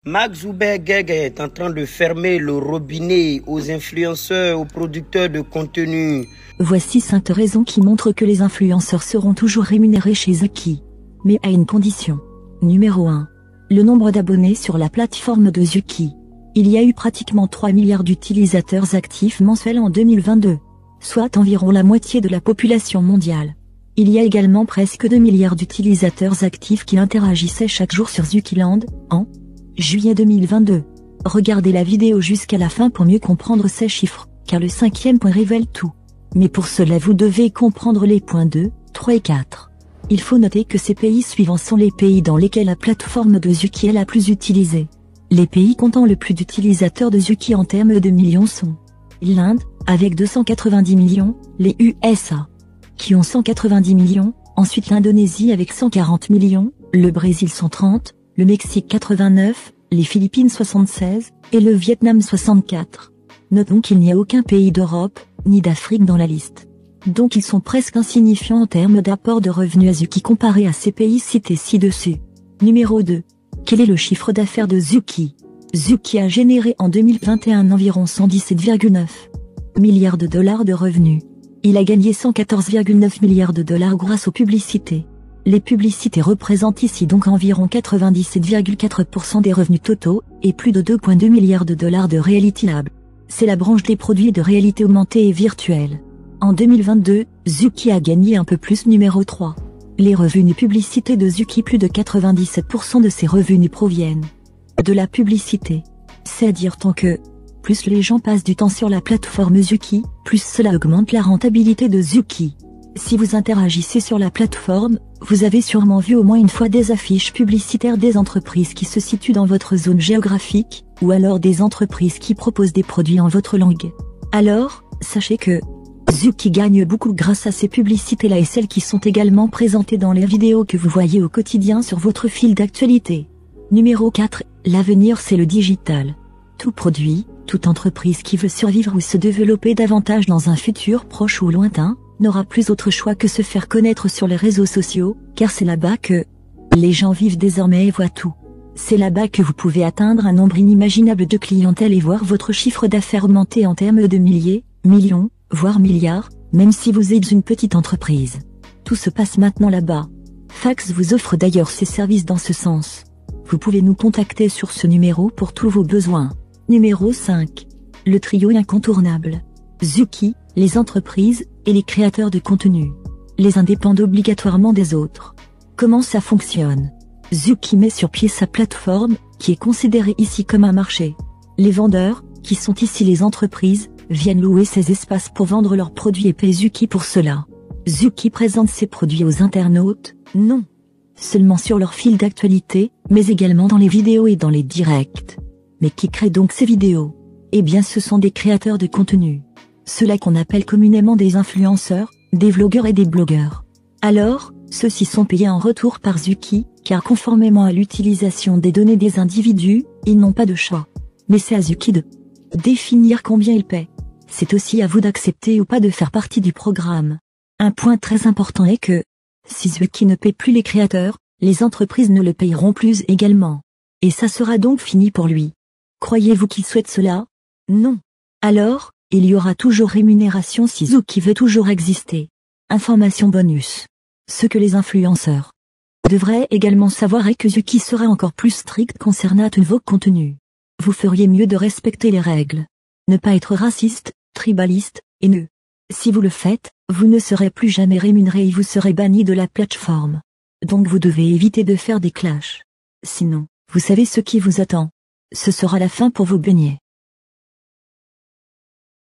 Mark Zuckerberg est en train de fermer le robinet aux influenceurs, aux producteurs de contenu. Voici 5 raisons qui montrent que les influenceurs seront toujours rémunérés chez Zuki. Mais à une condition. Numéro 1. Le nombre d'abonnés sur la plateforme de Zuki. Il y a eu pratiquement 3 milliards d'utilisateurs actifs mensuels en 2022, soit environ la moitié de la population mondiale. Il y a également presque 2 milliards d'utilisateurs actifs qui interagissaient chaque jour sur Zukiland, en juillet 2022. Regardez la vidéo jusqu'à la fin pour mieux comprendre ces chiffres, car le 5e point révèle tout. Mais pour cela vous devez comprendre les points 2, 3 et 4. Il faut noter que ces pays suivants sont les pays dans lesquels la plateforme de Zuki est la plus utilisée. Les pays comptant le plus d'utilisateurs de Zuki en termes de millions sont l'Inde, avec 290 millions, les USA, qui ont 190 millions, ensuite l'Indonésie avec 140 millions, le Brésil 130, le Mexique 89, les Philippines 76, et le Vietnam 64. Notons qu'il n'y a aucun pays d'Europe, ni d'Afrique dans la liste. Donc ils sont presque insignifiants en termes d'apport de revenus à Zuki comparé à ces pays cités ci-dessus. Numéro 2. Quel est le chiffre d'affaires de Zuki? Zuki a généré en 2021 environ 117,9 milliards de dollars de revenus. Il a gagné 114,9 milliards de dollars grâce aux publicités. Les publicités représentent ici donc environ 97,4% des revenus totaux, et plus de 2,2 milliards de dollars de Reality Lab. C'est la branche des produits de réalité augmentée et virtuelle. En 2022, Zuki a gagné un peu plus. Numéro 3. Les revenus publicités de Zuki, plus de 97% de ces revenus proviennent de la publicité. C'est-à-dire tant que plus les gens passent du temps sur la plateforme Zuki, plus cela augmente la rentabilité de Zuki. Si vous interagissez sur la plateforme, vous avez sûrement vu au moins une fois des affiches publicitaires des entreprises qui se situent dans votre zone géographique, ou alors des entreprises qui proposent des produits en votre langue. Alors, sachez que Zuki gagne beaucoup grâce à ces publicités-là et celles qui sont également présentées dans les vidéos que vous voyez au quotidien sur votre fil d'actualité. Numéro 4. L'avenir, c'est le digital. Tout produit, toute entreprise qui veut survivre ou se développer davantage dans un futur proche ou lointain, n'aura plus autre choix que se faire connaître sur les réseaux sociaux, car c'est là-bas que les gens vivent désormais et voient tout. C'est là-bas que vous pouvez atteindre un nombre inimaginable de clientèle et voir votre chiffre d'affaires augmenter en termes de milliers, millions, voire milliards, même si vous êtes une petite entreprise. Tout se passe maintenant là-bas. Fax vous offre d'ailleurs ses services dans ce sens. Vous pouvez nous contacter sur ce numéro pour tous vos besoins. Numéro 5. Le trio incontournable. Zuki, les entreprises, et les créateurs de contenu. Les uns dépendent obligatoirement des autres. Comment ça fonctionne? Zuki met sur pied sa plateforme, qui est considérée ici comme un marché. Les vendeurs, qui sont ici les entreprises, viennent louer ces espaces pour vendre leurs produits et paient Zuki pour cela. Zuki présente ses produits aux internautes, non seulement sur leur fil d'actualité, mais également dans les vidéos et dans les directs. Mais qui crée donc ces vidéos? Eh bien ce sont des créateurs de contenu. Ceux-là qu'on appelle communément des influenceurs, des vlogueurs et des blogueurs. Alors, ceux-ci sont payés en retour par Zuki, car conformément à l'utilisation des données des individus, ils n'ont pas de choix. Mais c'est à Zuki de définir combien ils paient. C'est aussi à vous d'accepter ou pas de faire partie du programme. Un point très important est que, si Zuki ne paie plus les créateurs, les entreprises ne le payeront plus également. Et ça sera donc fini pour lui. Croyez-vous qu'il souhaite cela? Non. Alors, il y aura toujours rémunération si Zuki veut toujours exister. Information bonus. Ce que les influenceurs devraient également savoir est que Zuki sera encore plus strict concernant tous vos contenus. Vous feriez mieux de respecter les règles. Ne pas être raciste, tribaliste, haineux. Si vous le faites, vous ne serez plus jamais rémunéré et vous serez banni de la plateforme. Donc vous devez éviter de faire des clashs. Sinon, vous savez ce qui vous attend. Ce sera la fin pour vos beignets.